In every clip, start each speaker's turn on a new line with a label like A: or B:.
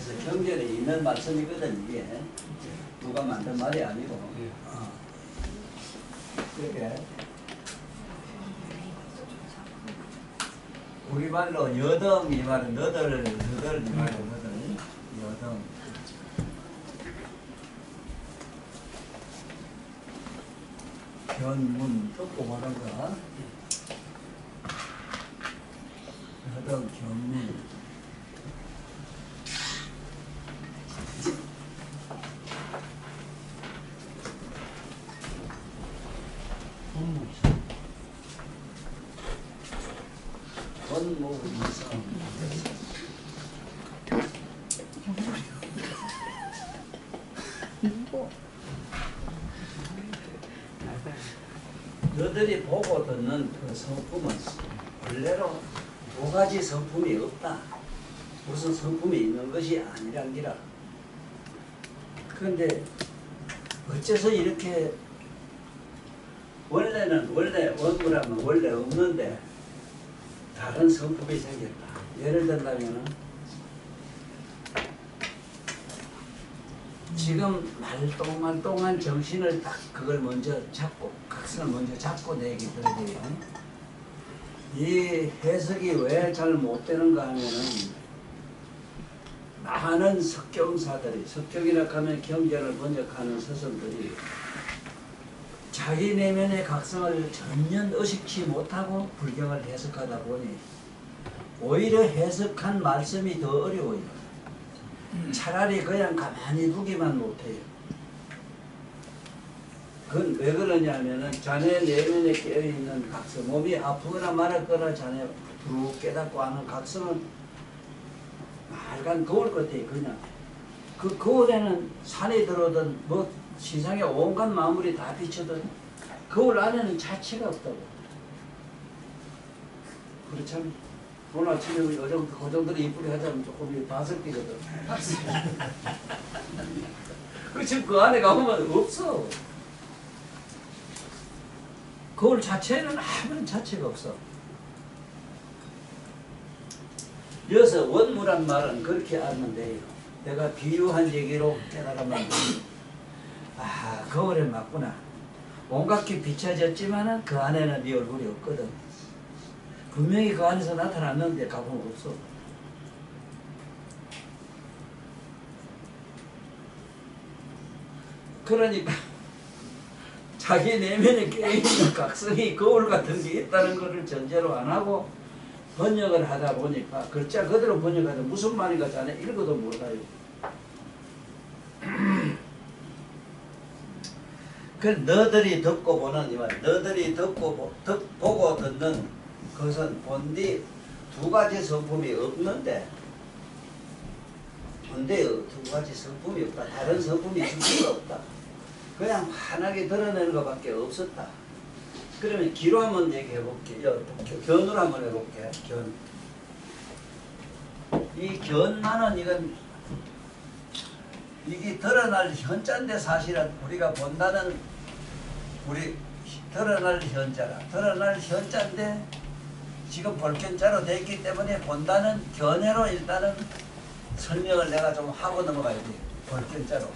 A: 해서 경전에 있는 말씀이거든. 이게 누가 만든 말이 아니고. 그게 우리말로 여덤 이 말은 너덜 이 말은 너덜 여덤. 견문 듣고 뭐란가? 여덤 견문. 너들이 보고 듣는 그 성품은 원래로 두 가지 성품이 없다. 무슨 성품이 있는 것이 아니란기라. 그런데 어째서 이렇게 원래 원구라면 원래 없는데 다른 성품이 생겼다. 예를 든다면은 지금 말똥한 정신을 딱 그걸 먼저 잡고 각성을 먼저 잡고 내 얘기 들어야 이 해석이 왜 잘 못되는가 하면은 많은 석경사들이 석경이라 하면 경전을 번역하는 스승들이 자기 내면의 각성을 전혀 의식치 못하고 불경을 해석하다 보니 오히려 해석한 말씀이 더 어려워요. 차라리 그냥 가만히 두기만 못해요. 그건 왜 그러냐면은 자네 내면에 깨어있는 각성, 몸이 아프거나 말았거나 자네 툭 깨닫고 하는 각성은 말간 거울 같아. 그냥 그 거울에는 산이 들어오든 뭐 세상에 온갖 만물이 다 비쳐든 거울 안에는 자체가 없다고. 그렇잖아. 오늘 아침에 고정들이 이쁘게 하자면 조금 다섯기거든. 그렇지, 그 안에 가보면 없어. 거울 자체에는 아무런 자체가 없어. 여기서 원무란 말은 그렇게 알면 돼요. 내가 비유한 얘기로 깨달으면 아, 거울에 맞구나. 온갖 게 비춰졌지만은 그 안에는 네 얼굴이 없거든. 분명히 그 안에서 나타났는데 가보면 없어. 그러니까 자기 내면에 깨어있는 각성이 거울 같은 게 있다는 것을 전제로 안 하고 번역을 하다 보니까 글자 그대로 번역하다 무슨 말인가 자네 읽어도 몰라요. 그 너들이 듣고 보는 이 말, 너들이 듣고 보고 듣는 그것은 본디 두 가지 성품이 없는데, 본디 두 가지 성품이 없다. 다른 성품이 있을 수가 없다. 그냥 환하게 드러내는 것밖에 없었다. 그러면 기로 한번 얘기해볼게. 견으로 한번 해볼게. 견. 이 견만은 이게 드러날 현자인데 사실은 우리가 본다는 우리 드러날 현자라. 드러날 현자인데 지금 볼견자로 되어 있기 때문에 본다는 견해로 일단은 설명을 내가 좀 하고 넘어가야 돼. 볼견자로.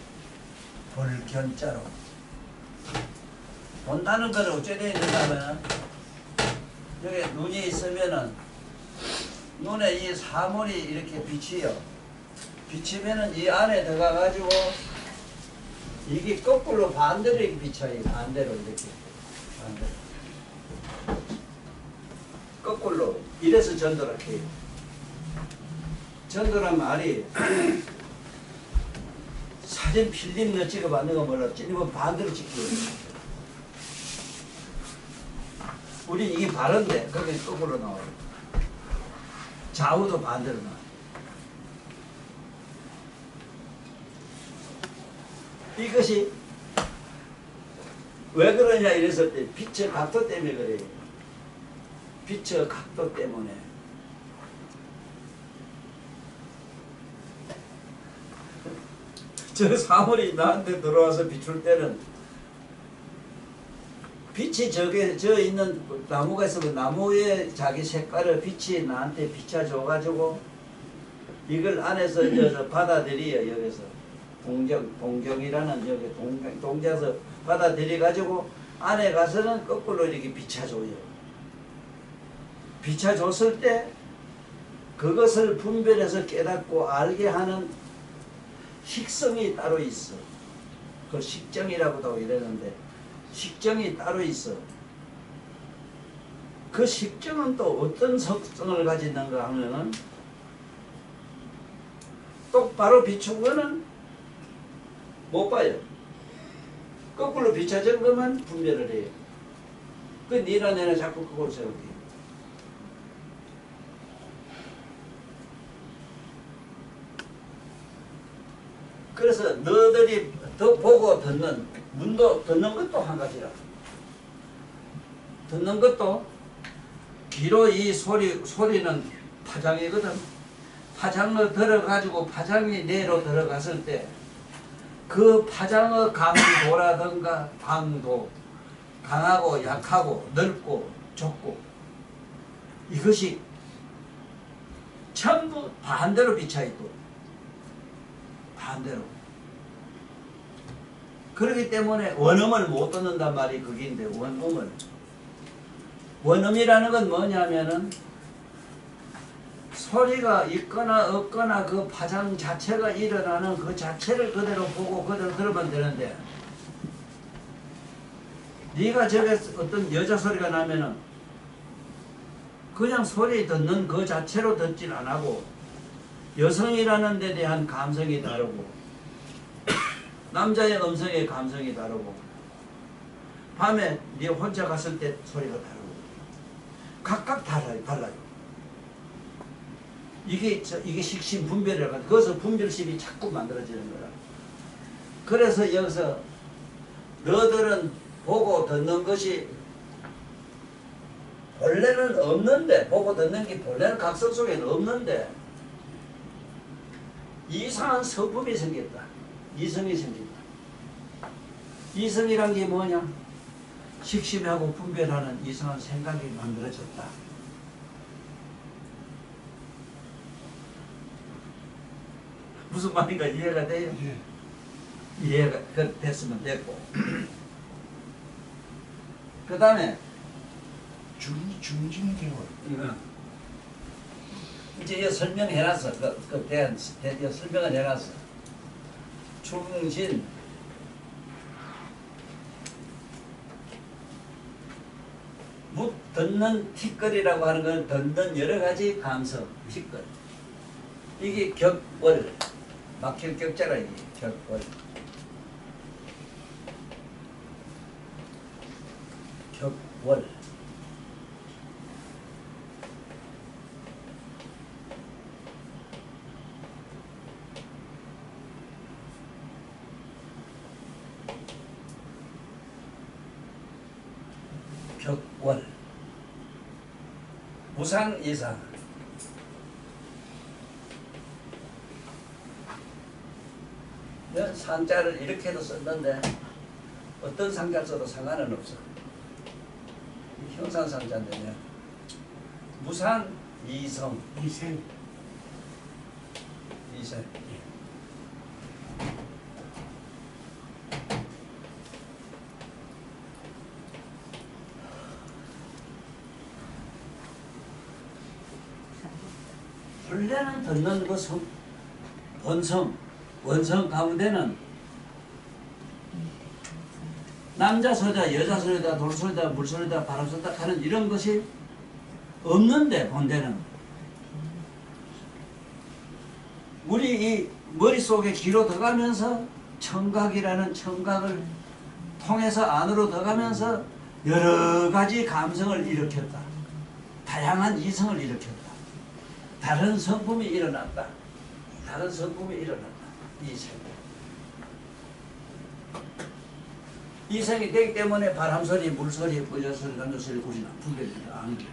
A: 볼견자로. 본다는 건 어째 되어 있는가 하면 여기 눈이 있으면은 눈에 이 사물이 이렇게 비치요. 비치면은 이 안에 들어가가지고 이게 거꾸로 반대로 이렇게 비쳐요. 반대로 이렇게. 반대로. 거꾸로. 이래서 전도를 해요. 전도란 말이 사진 필름 너 찍어봤는 거 몰랐지? 이건 반대로 찍혀요. 우리 이게 바른데 거기 거꾸로 나와요. 좌우도 반대로 나와요. 이것이 왜 그러냐 이랬을 때 빛의 각도 때문에 그래요. 빛의 각도 때문에. 저 사물이 나한테 들어와서 비출 때는 빛이 저 있는 나무가 있으면 나무의 자기 색깔을 빛이 나한테 비춰줘가지고 이걸 안에서 이제 받아들여요. 여기서 동경이라는 여기 동자에서 받아들여 가지고 안에 가서는 거꾸로 이렇게 비춰줘요. 비춰줬을 때 그것을 분별해서 깨닫고 알게 하는 식성이 따로 있어. 그걸 식정이라고도 이러는데 식정이 따로 있어. 그 식정은 또 어떤 속성을 가지는가 하면은 똑바로 비춘 거는 못 봐요. 거꾸로 비춰진 것만 분별을 해요. 그 니나 내나 자꾸 그걸 세울게. 그래서 너들이 더 보고 듣는 문도 듣는 것도 한 가지라. 듣는 것도 귀로 이 소리는 파장이거든. 파장을 들어가지고 파장이 뇌로 들어갔을 때 그 파장의 강도라든가 강도, 강하고 약하고 넓고 좁고 이것이 전부 반대로 비춰있고 반대로. 그렇기 때문에 원음을 못 듣는단 말이 그게인데 원음이라는 건 뭐냐면은 소리가 있거나 없거나 그 파장 자체가 일어나는 그 자체를 그대로 보고 그대로 들으면 되는데 네가 저게 어떤 여자 소리가 나면은 그냥 소리 듣는 그 자체로 듣질 안 하고 여성이라는 데 대한 감성이 다르고 남자의 음성의 감성이 다르고 밤에 네 혼자 갔을 때 소리가 다르고 각각 달라요. 이게 식심 분별이라고 하는데 거기서 분별심이 자꾸 만들어지는 거라. 그래서 여기서 너들은 보고 듣는 것이 본래는 없는데 보고 듣는 게 본래는 각성 속에는 없는데 이상한 서품이 생겼다. 이성이 생긴다. 이성이란 게 뭐냐? 식심하고 분별하는 이상한 생각이 만들어졌다. 무슨 말인가 이해가 돼요?
B: 예.
A: 이해가 됐으면 됐고 그 다음에
B: 중진개월.
A: 이제 이거 설명해놨어. 이거 설명을 해놨어. 중진 듣는 티끌이라고 하는 건 듣는 여러 가지 감성, 티끌. 이게 격월, 막힐 격자라 이게 격월. 격월. 격월. 무상 이상. 상자를 이렇게도 썼는데 어떤 상자 써도 상관은 없어. 형상 상자인데 무상 이성.
B: 이생.
A: 이생. 원래는 듣는 것은 본성, 원성 가운데는 남자 소리다, 여자 소리다, 돌 소리다, 물 소리다, 바람 소리다 하는 이런 것이 없는데 본데는 우리 이 머릿속에 귀로 들어가면서 청각이라는 청각을 통해서 안으로 들어가면서 여러 가지 감성을 일으켰다. 다양한 이성을 일으켰다. 다른 성품이 일어났다. 다른 성품이 일어났다. 이성이 되기 때문에 바람소리, 물소리, 여자소리, 남자소리, 구리나 분별이 아는 거야.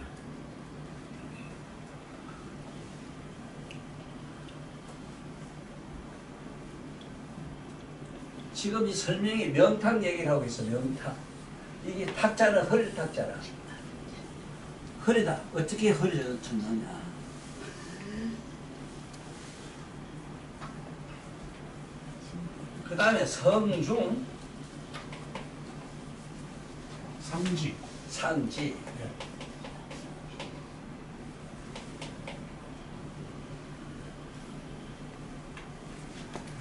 A: 지금 이 설명이 명탁 얘기를 하고 있어. 명탁. 이게 탁자는 허리 탁자라. 허리다. 어떻게 허리를 쳤느냐. 그 다음에 성중,
B: 상지.
A: 상지.
B: 예.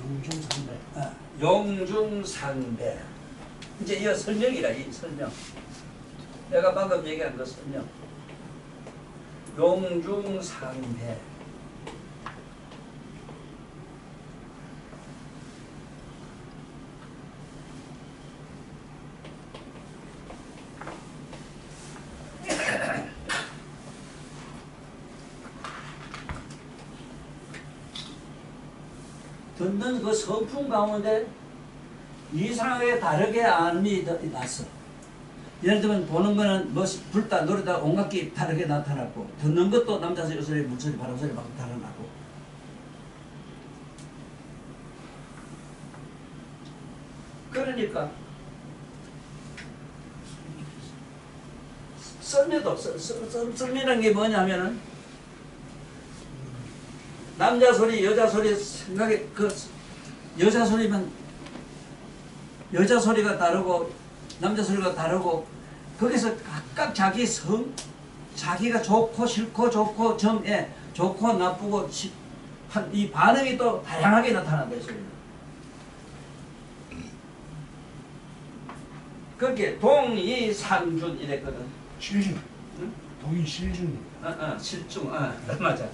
B: 용중상배.
A: 용중상배. 이제 이 설명이라, 이 설명. 내가 방금 얘기한 그 설명. 용중상배. 듣는 그 성품 가운데 이상하게 다르게 안이 났어. 예를 들면 보는 거는 뭐 불다 노르다 온갖 게 다르게 나타났고, 듣는 것도 남자 소리, 여소리, 물소리, 바람소리 막 달라나고. 그러니까 썰매도 썰매라는 게 뭐냐면은 남자 소리, 여자 소리 생각에 그 여자 소리면 여자 소리가 다르고 남자 소리가 다르고 거기서 각각 자기 자기가 좋고 싫고 좋고 정에 좋고 나쁘고 이 반응이 또 다양하게 나타난다 이 소리는. 그게 동이상준 이랬거든.
B: 실중.
A: 응?
B: 동의실중.
A: 실중. 맞아.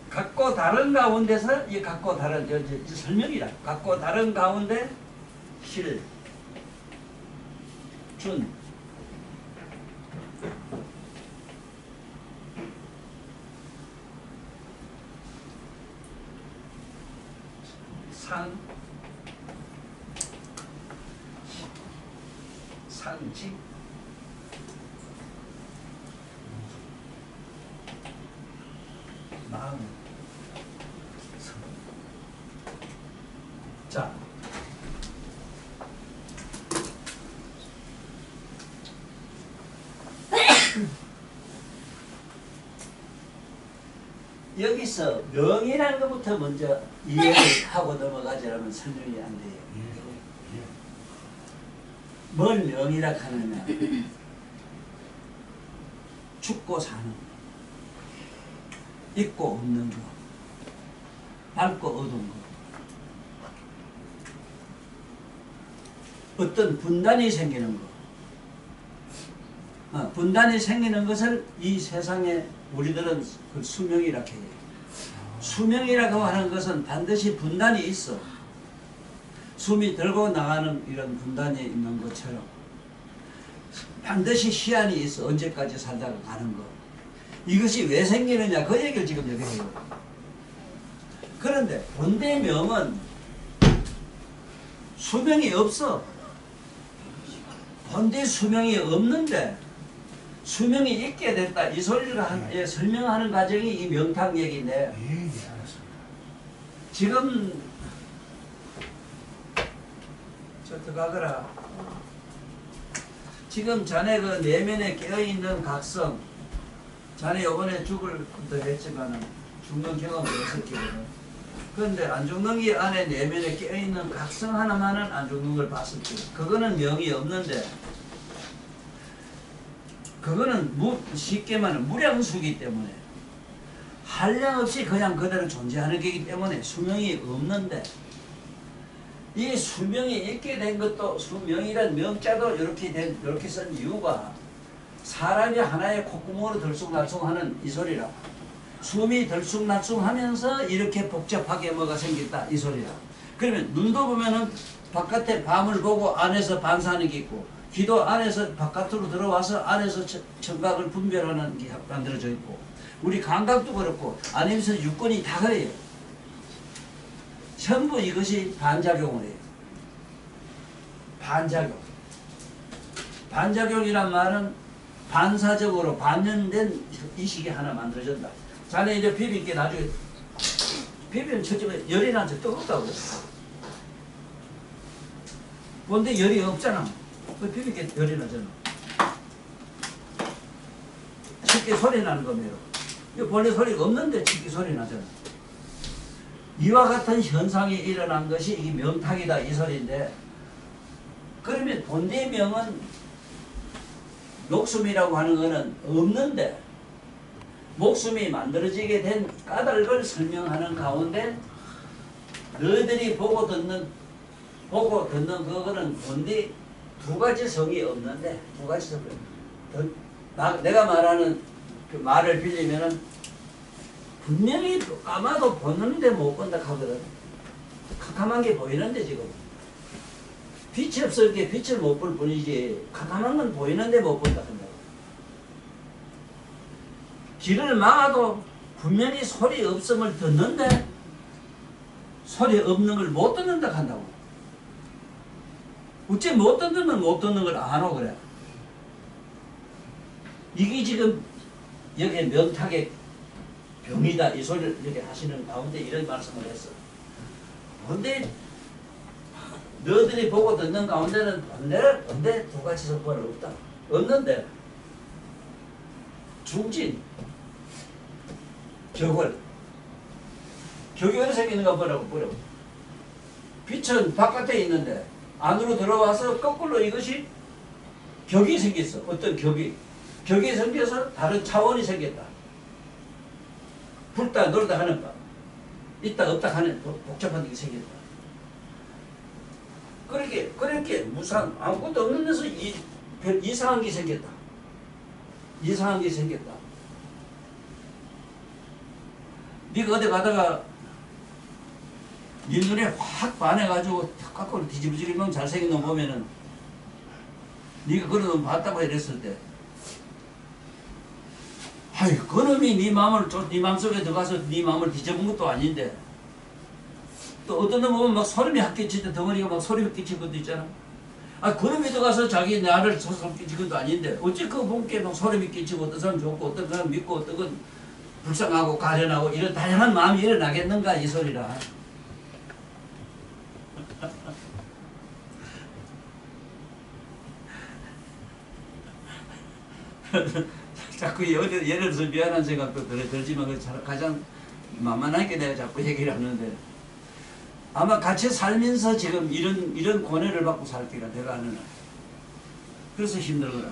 A: 각고 다른 가운데서 이 각고 다른 이 설명이라. 각고 다른 가운데 실, 준, 상, 상직, 마음. 자, 여기서 명이라는 것부터 먼저 이해를 하고 넘어가자면 설명이 안 돼요.
B: 예. 예.
A: 뭘 명이라 하느냐? 죽고 사는 거, 있고 없는 거, 밝고 어두운 거. 어떤 분단이 생기는 거. 분단이 생기는 것을 이 세상에 우리들은 그 수명이라고 해요. 수명이라고 하는 것은 반드시 분단이 있어. 숨이 들고 나가는 이런 분단이 있는 것처럼 반드시 시한이 있어. 언제까지 살다가 가는 거. 이것이 왜 생기느냐 그 얘기를 지금 여기 해요. 그런데 본대명은 수명이 없어. 본대 수명이 없는데 수명이 있게 됐다. 이 소리를 설명하는 과정이 이 명탁 얘기인데.
B: 예, 알았습니다.
A: 지금 저 들어가거라. 지금 자네 그 내면에 깨어있는 각성, 자네 요번에 죽을 것도 했지만은 죽는 경험도 있었거든. 그런데 안 죽는 게 안에 내면에 깨어있는 각성 하나만은 안 죽는 걸 봤었지. 그거는 명이 없는데 그거는 쉽게 말하면 무량수기 때문에 한량없이 그냥 그대로 존재하는 거기 때문에 수명이 없는데 이 수명이 있게 된 것도 수명이란 명자도 이렇게 쓴 이유가 사람이 하나의 콧구멍으로 들쑥날쑥하는 이 소리라. 숨이 들쑥날쑥하면서 이렇게 복잡하게 뭐가 생겼다 이 소리라. 그러면 눈도 보면은 바깥에 밤을 보고 안에서 반사하는 게 있고 귀도 안에서 바깥으로 들어와서 안에서 청각을 분별하는 게 만들어져 있고 우리 감각도 그렇고 안에서 육건이 다 그래요. 전부 이것이 반작용을 해요. 반작용. 반작용이란 말은 반사적으로 반영된 이식이 하나 만들어진다. 자네 이제 비빌게 나중에 비비면 첫째 열이 나서 뜨겁다고. 근데 열이 없잖아. 그 비비게 열이 나잖아. 쉽게 소리 나는 겁니다. 이거 본래 소리가 없는데 쉽게 소리 나잖아. 이와 같은 현상이 일어난 것이 이 명탁이다 이 소리인데, 그러면 본디의 명은 목숨이라고 하는 것은 없는데 목숨이 만들어지게 된 까닭을 설명하는 가운데 너희들이 보고 듣는 그거는 본디 두 가지 성이 없는데, 두 가지 성이 내가 말하는 그 말을 빌리면은 분명히 아마도 보는데 못 본다 하거든. 캄캄한 게 보이는데 지금 빛이 없을 게 빛을 못 볼 뿐이지 캄캄한 건 보이는데 못 본다 한다고. 길을 막아도 분명히 소리 없음을 듣는데 소리 없는 걸 못 듣는다 한다고. 어째 못 듣는 걸 아노 그래. 이게 지금 여기 명탁의 병이다 이 소리를 이렇게 하시는 가운데 이런 말씀을 했어. 근데 너희들이 보고 듣는 가운데는 언제 두 가지 성분은 없다. 없는데 중진 격월 격이 어디 생기는가 보라고. 빛은 바깥에 있는데 안으로 들어와서 거꾸로 이것이 격이 생겼어. 어떤 격이 생겨서 다른 차원이 생겼다. 불다 놀다 하는 바, 있다 없다 하는 복잡한 게 생겼다. 그렇게 무상 아무것도 없는 데서 이상한 게 생겼다. 네가 어디 가다가 네 눈에 확 반해가지고 거꾸로 뒤집어지게 놈 잘생긴 놈 보면은 네가 그런 놈 봤다고 이랬을 때, 아이 그놈이 네 마음속에 들어가서 네 마음을 뒤집은 것도 아닌데, 또 어떤 놈 보면 막 소름이 확 끼칠 때 덩어리가 막 소름이 끼칠 것도 있잖아. 아 그놈이 들어가서 자기 나를 소름 끼칠 것도 아닌데 어찌 그 본께 막 소름이 끼치고 어떤 사람 좋고 어떤 사람 믿고 어떤 건 불쌍하고 가련하고 이런 다양한 마음이 일어나겠는가 이 소리라. 자꾸 예를 들어서 미안한 생각도 들지만 가장 만만하게 내가 자꾸 얘기를 하는데, 아마 같이 살면서 지금 이런 고뇌를 받고 살 때가 내가 아는 한. 그래서 힘들더라.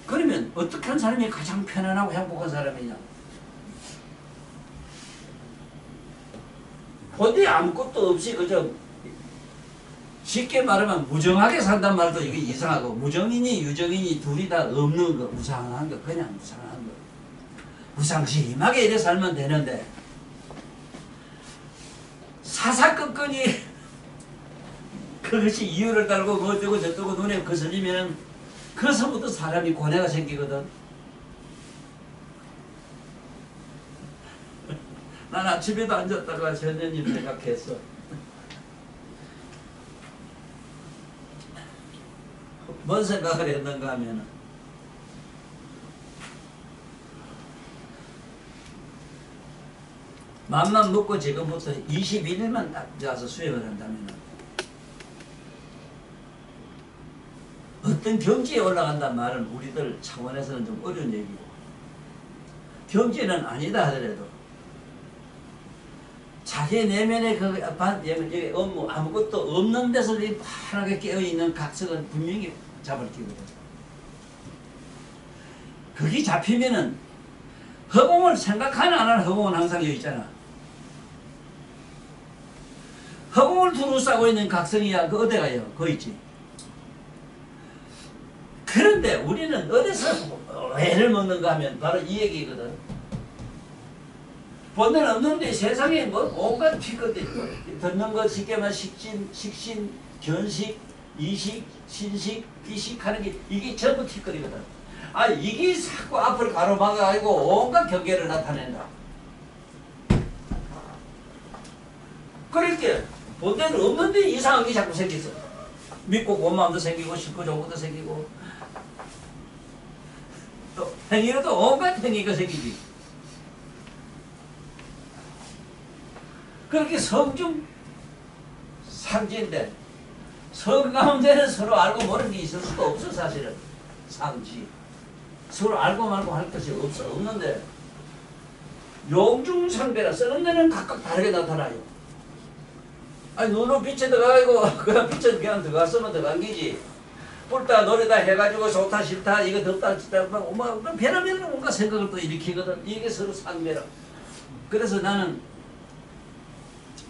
A: 그러면 어떻게 한 사람이 가장 편안하고 행복한 사람이냐? 본디 아무것도 없이 그저 쉽게 말하면 무정하게 산단 말도 이게 이상하고, 무정이니 유정이니 둘이 다 없는 거, 무상한 거, 그냥 무상한 거. 무상심하게 이래 살면 되는데 사사건건이 그것이 이유를 달고 뭐 어쩌고 저쩌고 눈에 거슬리면 그서부터 사람이 고뇌가 생기거든. 난 아침에도 앉았다가 전현님 생각했어. 뭔 생각을 했는가 하면은, 맘만 먹고 지금부터 21일만 딱 가서 수행을 한다면 어떤 경지에 올라간다는 말은 우리들 차원에서는 좀 어려운 얘기고, 경지는 아니다 하더라도 자기 내면의 그 업무 아무것도 없는 데서 환하게 깨어있는 각성은 분명히 잡을 끼거든. 그게 잡히면은 허공을 생각하는 안 하는 허공은 항상 여기 있잖아. 허공을 두루싸고 있는 각성이야. 그 어디 가요? 거기 있지. 그런데 우리는 어디서 애를 먹는가 하면 바로 이 얘기거든. 본는 없는데 세상에 뭐 온갖 피거든. 듣는 것 쉽게 말하면 식신, 견식, 이식, 신식, 비식 하는 게 이게 전부 티거리거든. 아 이게 자꾸 앞을 가로막아가지고 온갖 경계를 나타낸다. 그러니까 본데는 없는데 이상한 게 자꾸 생겼어. 믿고 고마움도 생기고 싶고 좋은 것도 생기고 또 행위로도 온갖 행위가 생기지. 그렇게 성중 상지인데 성 가운데는 서로 알고 모르는 게 있을 수도 없어. 사실은 상지 서로 알고 말고 할 것이 없는데 용중상배라 쓰는 데는 각각 다르게 나타나요. 아니 눈으로 빛에 들어가고 그냥 빛에 그냥 들어갔으면 들어간 게지. 뿔다 노래다 해가지고 좋다 싫다 이거 덥다 싫다 뭐 별의별 온갖 생각을 또 일으키거든. 이게 서로 상배라. 그래서 나는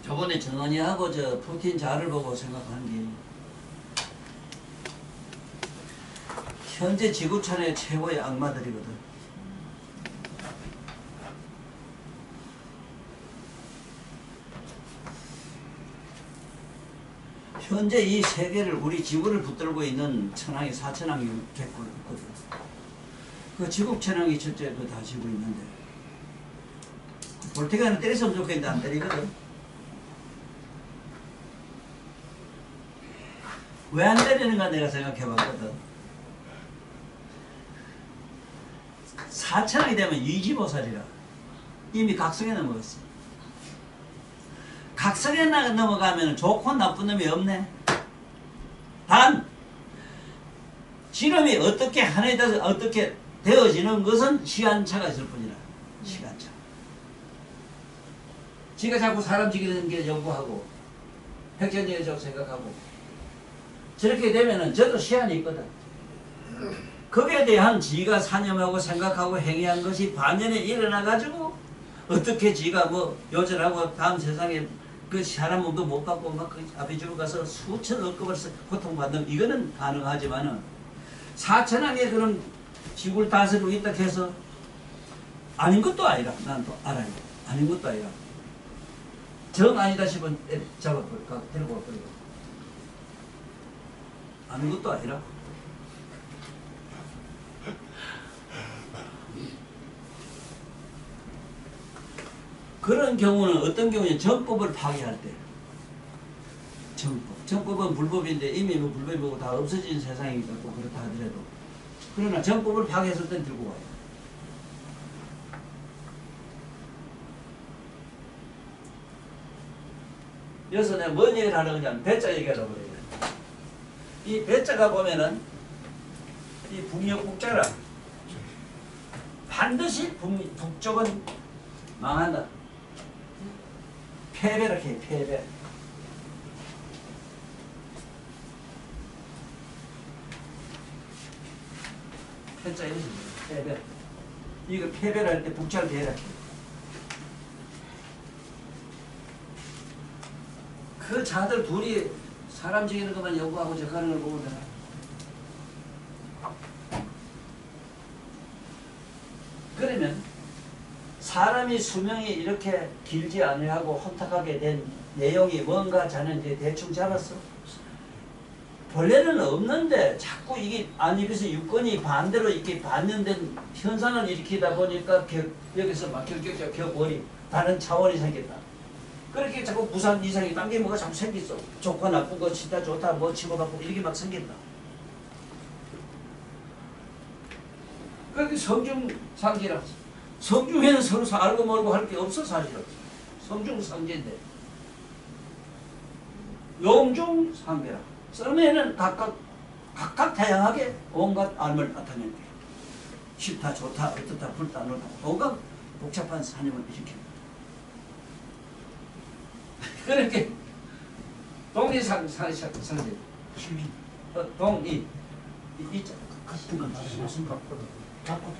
A: 저번에 정은이하고 저 푸틴 자를 보고 생각한 게 현재 지구촌의 최고의 악마들이거든. 현재 이 세계를 우리 지구를 붙들고 있는 천왕이 4천왕이 있거든. 그 지국 천왕이 첫째 그 다 지고 있는데 볼테가는 때렸으면 좋겠는데 안 때리거든. 왜 안 때리는가 내가 생각해봤거든. 4천왕이 되면 이지보살이라 이미 각성에 넘어갔어. 각성에 넘어가면 좋고 나쁜 놈이 없네. 단 지름이 어떻게 하나에 따라서 어떻게 되어지는 것은 시간차가 있을 뿐이라. 시간차. 지가 자꾸 사람 죽이는 게 연구하고 핵전쟁에 생각하고 저렇게 되면은 저도 시한이 있거든. 거기에 대한 지가 사념하고 생각하고 행위한 것이 반년에 일어나가지고 어떻게 지가 뭐 요절하고 다음 세상에 그 사람 몸도 못 받고 막 그 앞에 주로 가서 수천 억급을 고통받는 이거는 가능하지만은 4천왕의 그런 지구를 다스리고 있다 해서 아닌 것도 아니라 난 또 알아요. 아닌 것도 아니라 정 아니다 싶으면 잡아버릴까 데리고 와버리고 아닌 것도 아니라 그런 경우는 어떤 경우는 정법을 파괴할 때 정법은 불법인데 이미 뭐 불법이고 다 없어진 세상이니까 또 그렇다 하더라도 그러나 정법을 파괴했을 땐 들고 와요. 여기서 내가 뭔 얘기를 하려고 하냐면 배자 얘기하려고 그래요. 이 배자가 보면은 이 북녘북자라 반드시 북쪽은 망한다. 패배라 해, 패배. 패자 이것이 패배. 이거 패배를 할 때 북자를 대라 해. 그 자들 둘이 사람 죽이는 것만 연구하고 저 가는 걸 보면 되나? 그러면 사람이 수명이 이렇게 길지 아니하고 혼탁하게 된 내용이 뭔가 자는 이제 대충 잡았어. 본래는 없는데 자꾸 이게 안입에서 유권이 반대로 이렇게 반영된 현상을 일으키다 보니까 여기서 막 결격적 격월이 다른 차원이 생겼다. 그렇게 자꾸 부산 이상이 딴 게 뭐가 자꾸 생겼어. 좋고 나쁜 거 진짜 좋다 뭐 치고받고 이렇게 막 생긴다. 그렇게 성중상제라. 성중에는 서로 알고 모르고 할 게 없어 사실은. 성중상제인데 용중상배라. 썸에는 각각 다양하게 온갖 알을 나타낸다. 싫다 좋다 어떻다 불다 놀다 온갖 복잡한 사념을 일으킵니다. 그렇게 동리상제 동리 있잖아.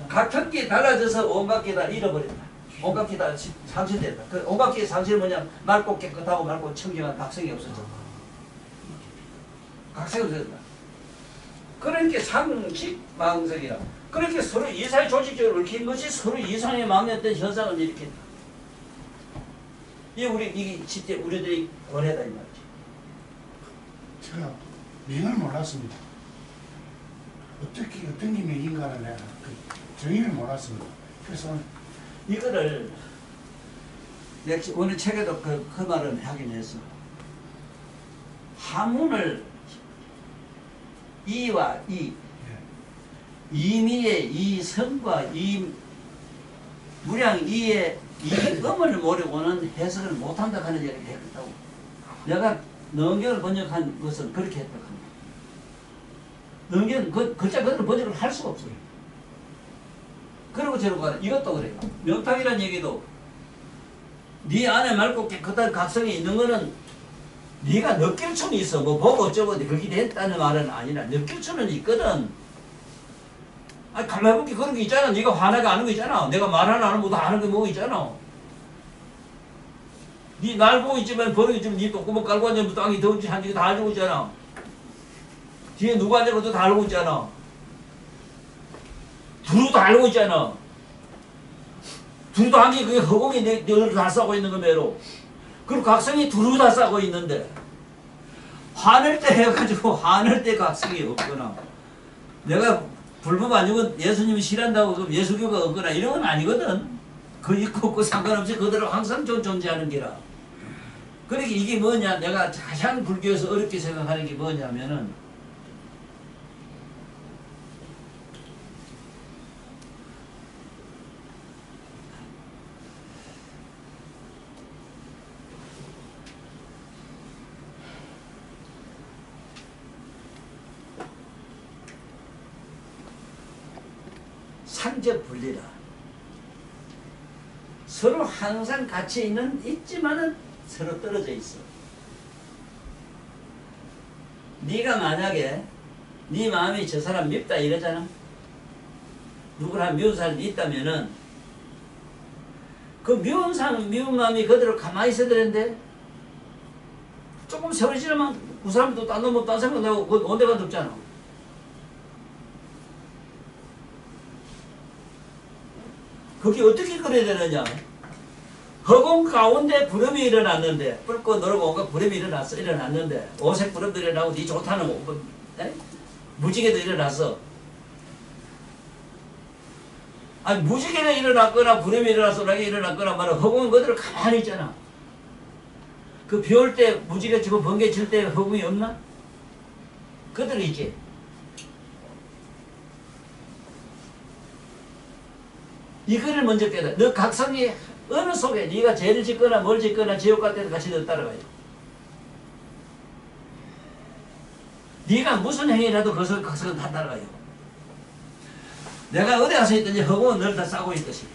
A: 같은 게 달라져서 온갖 게 다 잃어버린다. 온갖 게 다 상실된다. 그 온갖 게 상실은 뭐냐? 맑고 깨끗하고 맑고 청정한 각성이 없어졌다. 각성이 없어졌다. 그러니까 상식망성이라. 그렇게 서로 이상의 조직적으로 얽힌 것이 서로 이상의 망했던 현상을 일으킨다. 이게 실제 우리들이 권해다 이 말이지.
B: 제가 명을 몰랐습니다. 어떤 게 명인가를 내가 그 정의를 몰랐습니다. 그래서
A: 이거를 내가 오늘 책에도 그 말은 하긴 했어. 한문을 이와 이, 이미의 이성과 이 무량 이의 이음을 모르고는 해석을 못한다 하는 얘기를 했다고. 내가 능경을 번역한 것은 그렇게 했다고 합니다. 능경 글자 그대로 번역을 할 수가 없어요. 그러고 저러고 이것도 그래요. 명탁이라는 얘기도 네 안에 맑고 깨끗한 각성이 있는 거는 네가 느낄 수는 있어. 뭐 보고 어쩌고 그게 됐다는 말은 아니라 느낄 수는 있거든. 아니 가만히 보기 그런 게 있잖아. 네가 화나게 아는 거 있잖아. 내가 말 하나 안 하면 너 아는 게 뭐 있잖아. 네 날 보고 있지만 버리고 있지만 네 똥구멍 깔고 앉으면 땅이 더운지 한지 다 알고 있잖아. 뒤에 누가 앉아도 다 알고 있잖아. 두루도 알고 있잖아. 두루도 한 게 그게 허공이 너를 다 싸고 있는 거매로. 그리고 각성이 두루 다 싸고 있는데 화낼 때 해가지고 화낼 때 각성이 없거나 내가 불법 아니고 예수님이 싫어한다고 그럼 예수교가 없거나 이런 건 아니거든. 그 있고 없고 상관없이 그대로 항상 존재하는 게라. 그러니까 이게 뭐냐, 내가 가장 불교에서 어렵게 생각하는 게 뭐냐면은 상적 분리라. 서로 항상 같이 있지만은 서로 떨어져 있어. 네가 만약에 네 마음이 저 사람 밉다 이러잖아. 누구나 미운 사람이 있다면은 그 미운 사람, 미운 마음이 그대로 가만히 있어야 되는데 조금 세월 지나면 그 사람도 딴 놈은 딴 생각나고 그 온데간데 없잖아. 그게 어떻게 그래야 되느냐. 허공 가운데 구름이 일어났는데 붉고 노랗고 온갖 구름이 일어났는데 오색 구름도 일어나고 네 좋다는 거 무지개도 일어났어. 아니 무지개가 일어났거나 구름이 일어나서 소나기 일어났거나 말은 허공은 그대로 가만히 있잖아. 그 비 올 때 무지개 치고 번개 칠 때 허공이 없나? 그대로 있지. 이거를 먼저 깨달아. 너 각성이 어느 속에 네가 죄를 짓거나 뭘 짓거나 지옥 갈 때도 같이 너 따라가요. 네가 무슨 행위라도 그 속에 각성은 다 따라가요. 내가 어디 가서 있든지 허공은 널 다 싸고 있듯이.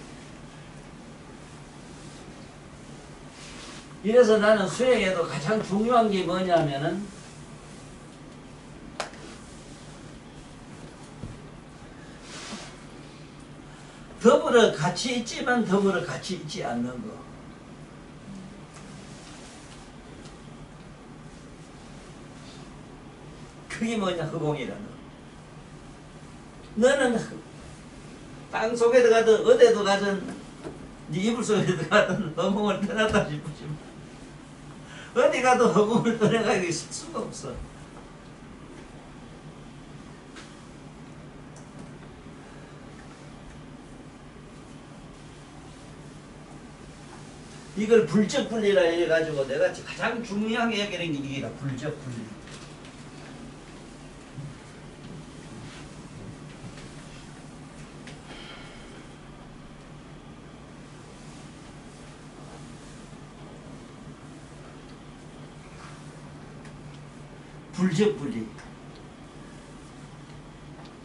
A: 이래서 나는 수행에도 가장 중요한 게 뭐냐면은 더불어 같이 있지만 더불어 같이 있지 않는 거. 그게 뭐냐, 허공이라는 거. 너는 땅 속에 들어가든 어디에도 가든 네 이불 속에 들어가든 허공을 떠났다 싶으시면 어디 가도 허공을 떠나가 있을 수가 없어. 이걸 불적 분리라 해가지고 내가 가장 중요하게 얘기하는 게 이게다. 불적 분리. 불적 분리.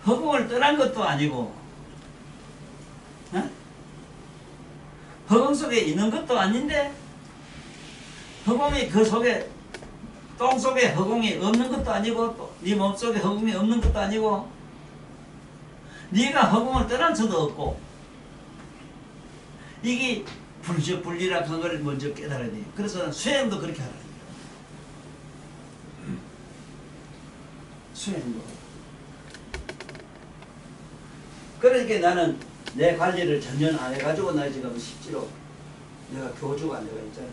A: 허공을 떠난 것도 아니고, 어? 허공 속에 있는 것도 아닌데 허공이 그 속에 똥 속에 허공이 없는 것도 아니고 네 몸속에 허공이 없는 것도 아니고 네가 허공을 떠난 수도 없고 이게 불적 분리라 한 걸 먼저 깨달아야 돼. 그래서 수행도 그렇게 하라. 수행도. 그러니까 나는 내 관리를 전혀 안 해가지고 나 지금 실제로 내가 교주가 내가 있잖아.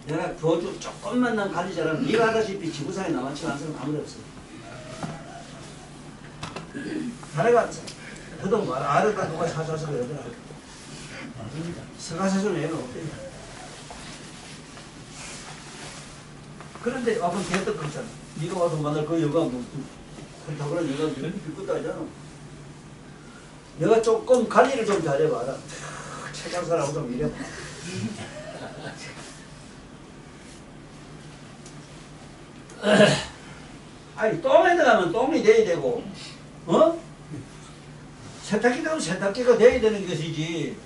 A: 내가 교주 조금만 난 관리 잘하면 네가 하다시피 지구상에 나만치 않은 사람 아무도 없어. 자네가 그동 말 알았다 누가 사줘서 그러더라. 서가사주는 애는 없대. 그런데 와서 걔도 그렇잖아. 네가 와서 만날 그 여가 뭐 그렇다고 그러는 여가 면이 빌 것도 아니잖아. 내가 조금 관리를 좀 잘해봐라. 최장사라고 좀 이래. 아니 똥에 들어가면 똥이 돼야 되고, 어? 세탁기 가면 세탁기가 돼야 되는 것이지.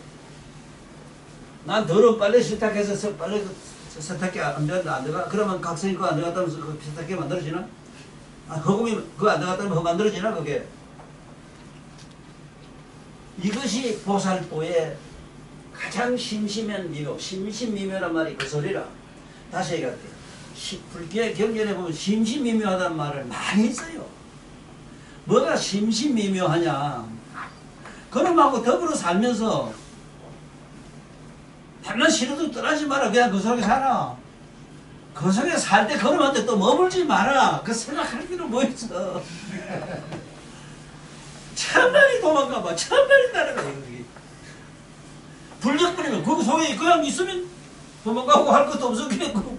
A: 난 더러운 빨래 세탁해서 빨래 세탁기 안 들어간다 안 들어가? 그러면 각성이 그거 안 들어갔다면서 그 세탁기 만들어지나? 아, 허금이 그거 안 들어갔다면 만들어지나 그게? 이것이 보살도의 가장 심심한 미묘, 심심미묘란 말이 그 소리라. 다시 얘기할게요. 불교의 경전에 보면 심심미묘하다는 말을 많이 써요. 뭐가 심심미묘하냐? 그놈하고 더불어 살면서 달란 싫어도 떠나지 마라. 그냥 그 속에 살아. 그 속에 살 때 그놈한테 또 머물지 마라. 그 생각할 필요 뭐 있어. 천만이 도망가봐. 천만이 따라가 여기. 불력뿐이면 그 속에 그냥 있으면 도망가고 할 것도 없어. 그냥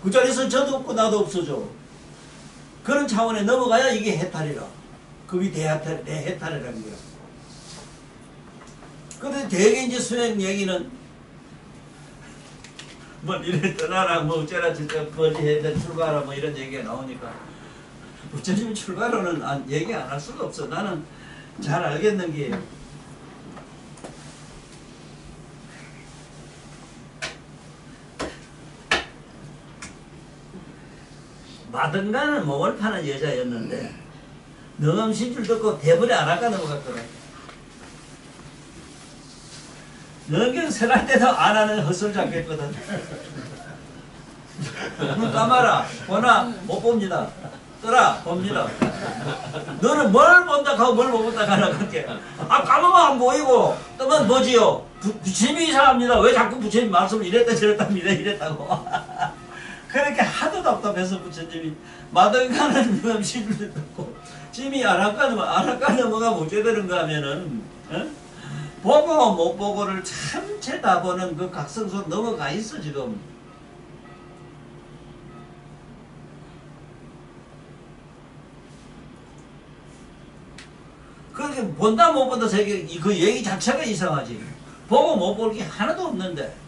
A: 그 자리에서 저도 없고 나도 없어져. 그런 차원에 넘어가야 이게 해탈이라. 그게 대해탈이라는 거야. 그런데 대개 이제 수행 얘기는 뭐 이래 떠나라 뭐 어쩌라 저쩌라 멀리 해야 출가하라 뭐 이런 얘기가 나오니까 부처님 출가로는 얘기 안 할 수가 없어. 나는 잘 알겠는 게 마등가는 몸을 파는 여자였는데 능엄신줄 듣고 대불에 안 할까 넘어갔거든. 능경 설할 때도 안 하는 헛소리 잡겠거든. 눈 감아라. 보나? 못 봅니다. 떠라. 봅니다. 너는 뭘 본다 하고 뭘 못 본다 하나 그렇게. 아 감으면 안 보이고 뜨면 뭐지요? 부처님이 이상합니다. 왜 자꾸 부처님 말씀을 이랬다 저랬답니다. 이랬다고. 그렇게 하도 답답해서 부처님이 마등가는 능엄신줄 듣고 짐이 안 할까 넘어가 못게 되는가 하면은 보고 못 보고를 참 쳐다보는 그 각성소 넘어가 있어 지금. 그렇게 본다 못 본다 세계 그 얘기 자체가 이상하지. 보고 못 볼 게 하나도 없는데.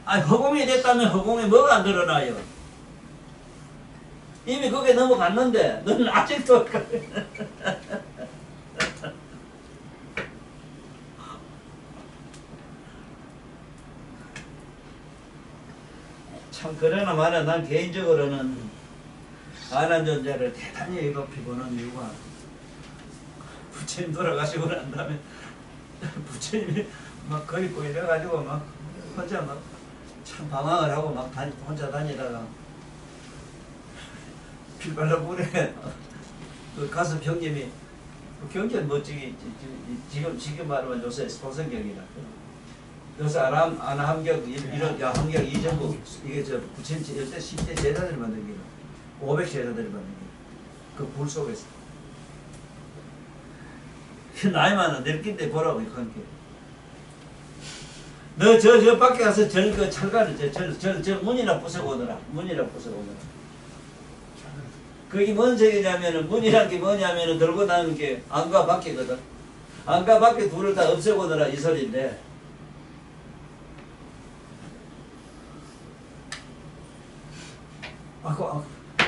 A: 아니 허공이 됐다면 허공에 뭐가 안 드러나요? 이미 거기에 넘어갔는데 너는 아직도 참 그러나 마나 난 개인적으로는 아난존재를 대단히 높이 보는 이유가 부처님 돌아가시고 난 다음에 부처님이 막 거리고 이래가지고 막 혼자 막 참 방황을 하고 막 혼자 다니다가 필발라불에 그 가서 경님이 경전 멋지게 지금 말하면 요새 소성경이라 요새 안함경 이런 야함경 이전부 이게 저 부처님 열대 10대 제자들 만든 게 500 제자들이 만든 게그 불 속에서 나이 많아 늙긴데 보라고 함께 너 저 밖에 가서 그 철가를 저 문이나 부수고 오너라. 문이나 부수고 오너라. 그게 뭔 소리냐면은 문이란 게 뭐냐면은 들고 나는 게 안과 밖이거든. 안과 밖에 둘을 다 없애고 오너라 이 소리인데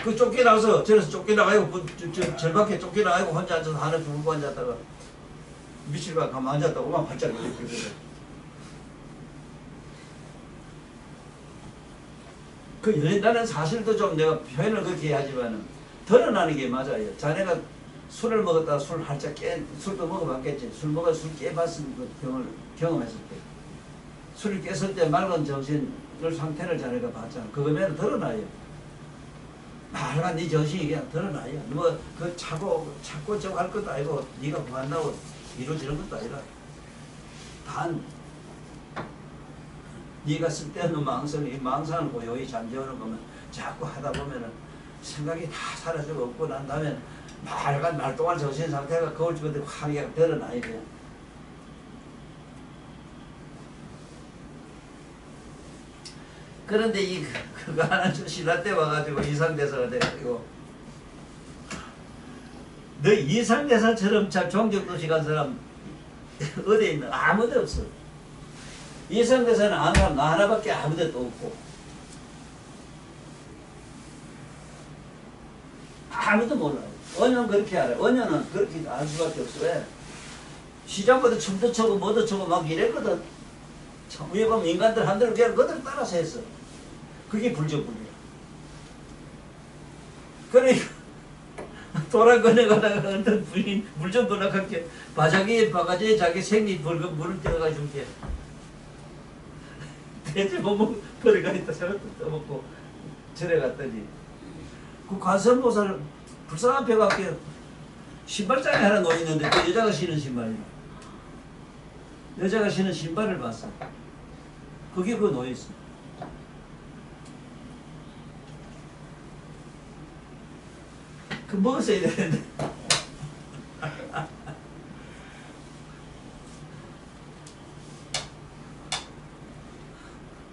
A: 그 쫓겨나서 저래서 쫓겨나가고 저 밖에 쫓겨나가고 혼자 앉아서 하나 두고 앉았다가 미칠까 가만 앉았다가 오만 발짝 이렇게 그래. 나는 사실도 좀 내가 표현을 그렇게 하지만은 드러나는 게 맞아요. 자네가 술을 먹었다 술 활짝 술도 먹어봤겠지. 술 먹어 술 깨봤은 그 경험했을 때 술을 깼을 때 맑은 정신을 상태를 자네가 봤잖아. 그거면 드러나요. 맑은 네 정신이 그냥 드러나요. 뭐 그 찾고 저거 할 것도 아니고 네가 구한다고 이루어지는 것도 아니라 단 네가 쓸데없는 망상이 망상을 고요히 잠재우는 거면 자꾸 하다 보면은 생각이 다 사라지고 없고 난 다음에 말똥한 정신 상태가 거울 집어들 확 드러나야 돼요. 그런데 그거 하나 좀 신라 때 와가지고 이상대사가 돼가지고 너 이상대사처럼 참 종족도시 간 사람 어디에 있나? 아무도 없어. 이상대사는 아는 사람 나 하나밖에 아무데도 없고 아무도 몰라요. 언어는 그렇게 알아요. 언어는 그렇게 알 수밖에 없어. 왜? 시장보다 춤도 추고 뭐도 추고 막 이랬거든. 참, 위에 보면 인간들 한 대로 그냥 그대로 따라서 했어. 그게 불정법이야. 그러니까 돌아가다가 어떤 부인 물정도락하게 바자기에 바가지에 자기 생리 물을 떼어가지고 게 대체 뭐 버리가 있다 저것도 떠먹고 절에 갔더니 그 관세음보살 불상 앞에 가게 신발장에 하나 놓여있는데 그 여자가 신은 신발이야. 여자가 신은 신발을 봤어. 그게 그 놓여있어. 그 먹었어야 되는데.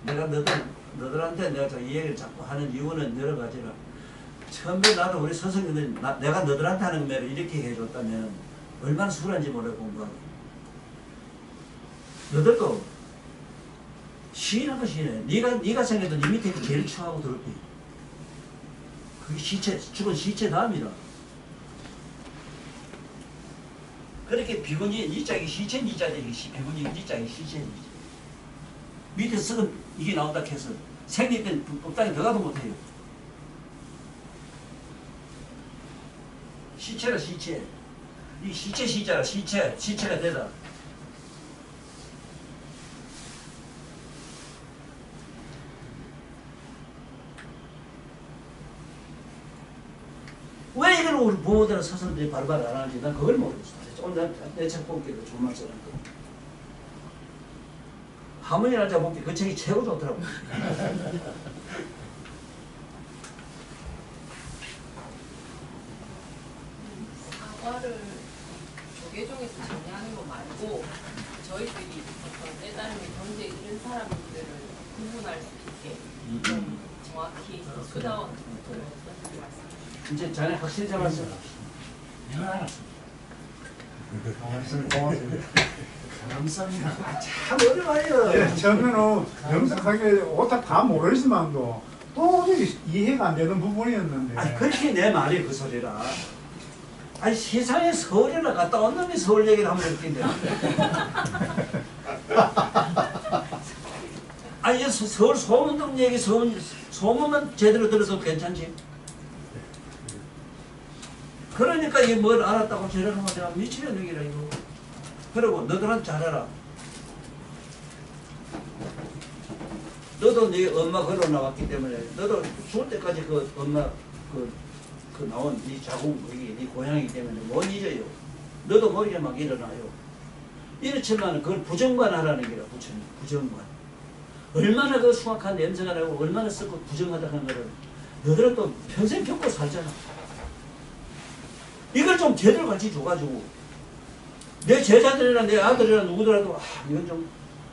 A: 내가 너들한테 내가 이 얘기를 자꾸 하는 이유는 여러 가지라. 처음에 나도 우리 선생님들 내가 너들한테 하는 말을 이렇게 해줬다면 얼마나 수월한지 몰라 공부하기. 너들도 시인한 거 시인해. 네가 생각해도 네 밑에 제일 추하고 더럽게. 그게 시체, 죽은 시체 다음이다. 그렇게 비군이 니짝이 시체 니자지 비군이 니짝이 시체 니자. 밑에 썩은 이게 나온다 해서 생리 때 법당에 들어가도 못해요. 시체라 시체. 이 시체 시자라 시체가 되다. 왜 이걸 우리 부모들은 스스로들이 바로바로 안 하는지 난 그걸 모르겠어. 오늘 내 책 본게도 좋은 말 써놨고 하모니 날짜 본게 그 책이 최고 좋더라고.
C: 사과를 조계종에서 정리하는 거 말고 저희들이 어떤 깨달음의 경제 이런 사람들을 구분할 수 있게 좀 정확히 수다원 어떤 말씀.
A: 이제 자네 확실히 잡았어.
B: 내가 알았어. 고맙습니다. 감사합니다.
A: 참 어려워요.
B: 예, 처음에는 명석하게 오타 다 모르지만도 도저히 이해가 안 되는 부분이었는데.
A: 아니 그렇게 내 말이 그 소리라. 아니 세상에 서울이나 갔다 온 놈이 서울 얘기를 하면 웃긴데. 아니 서울 소문동 얘기 소문만 제대로 들어도 괜찮지. 그러니까 이게 뭘 알았다고 저러는 거야. 미치는 얘기라 이거. 그리고 너들한테 잘해라. 너도 네 엄마 걸어 나왔기 때문에 너도 죽을 때까지 그 엄마 그 나온 네 자궁 거기 네 고향이기 때문에 못 잊어요. 너도 머리에 막 일어나요. 이렇지만 그걸 부정만 하라는 게라 부정만. 얼마나 그 숭악한 냄새가 나고 얼마나 썩고 부정하다 하는 거를 너들은 또 평생 겪고 살잖아. 이걸 좀 제대로 같이 줘가지고 내 제자들이나 내 아들이나 누구더라도 이건 좀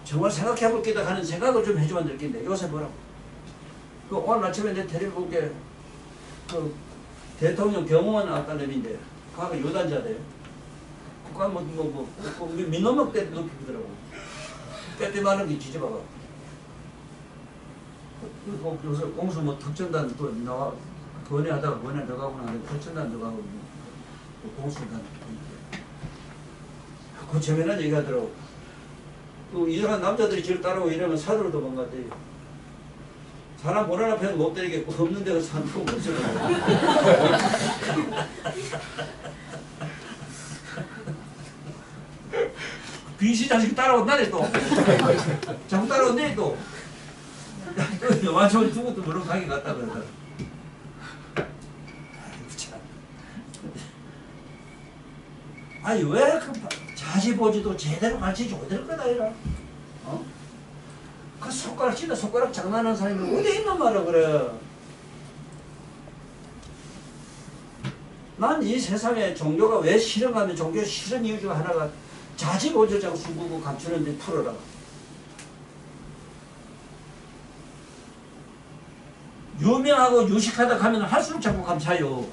A: 정말 생각해볼 게다 하는 생각을 좀 해주면 될 텐데 요새 뭐라고 그 오늘 아침에 내 텔레비전 게 그 대통령 경호원 아까님인데 그가 요단자대요. 그가 민노막 때 높이더라고. 빼빼 마른 게 뒤집어가. 요새 공수 뭐 특전단 또 나와 권해하다가 권해 들어가고 나는데 특전단 들어가고 공수단 그 재미난 얘기 하더라고. 그 이상한 남자들이 지를 따라오고 이러면 사도로 도망갔대요. 사람 보는 앞에는 못 때리겠고 없는 데가 산고 못 쓰는 귀신 자식 따라온다네 또. 자꾸 따라온대 또. 완전 죽어도 모르고 가게 갔다 그러더라. 아니 왜 그 자지보지도 제대로 가르치지 될 거다 이라. 어? 그 손가락 진짜 손가락 장난하는 사람이 어디 있는 말이야 그래. 난 이 세상에 종교가 왜 싫어가면 종교 싫은 이유 중 하나가 자지보지자고 숨기고 감추는데 풀어라. 유명하고 유식하다 하면 할수록 자꾸 감차요.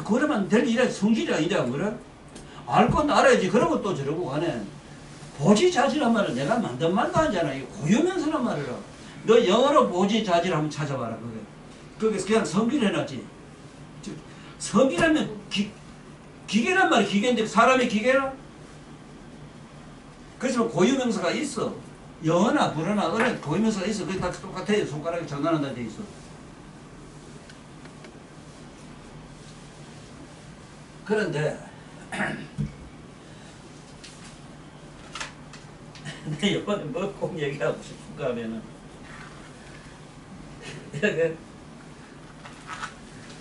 A: 그러면 될 일이 성질이 아니라 그래? 알 건 알아야지. 그러고 또 저러고 가네. 보지자지란 말은 내가 만든 말도 아니잖아. 이거 고유명사란 말이라. 너 영어로 보지자지를 한번 찾아봐라. 그게 그냥 성기를 해놨지. 성기라면 기계란 말이야. 기계인데 사람이 기계라? 그렇지만 고유명사가 있어. 영어나 불어나 어느 고유명사가 있어. 그게 다 똑같아요. 손가락에 전환한다 돼 있어. 그런데 근데 이번에 뭐 꼭 얘기하고 싶은가 하면은 여기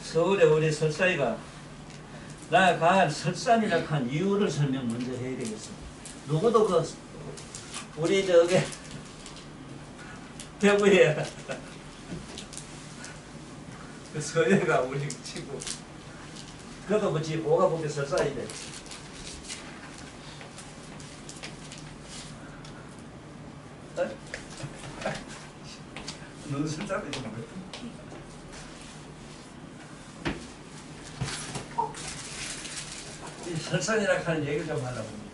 A: 서울에 우리 설사이가 나가 설산이라고 한 이유를 설명 먼저 해야 되겠어. 누구도 그 우리 저기 대구에 그 서해가 우리 친구 그도 뭐지 뭐가 보기 설사이 돼. 너는 설사이 좀 모르겠다. 이 설산이라고 하는 얘기를 좀 하려고.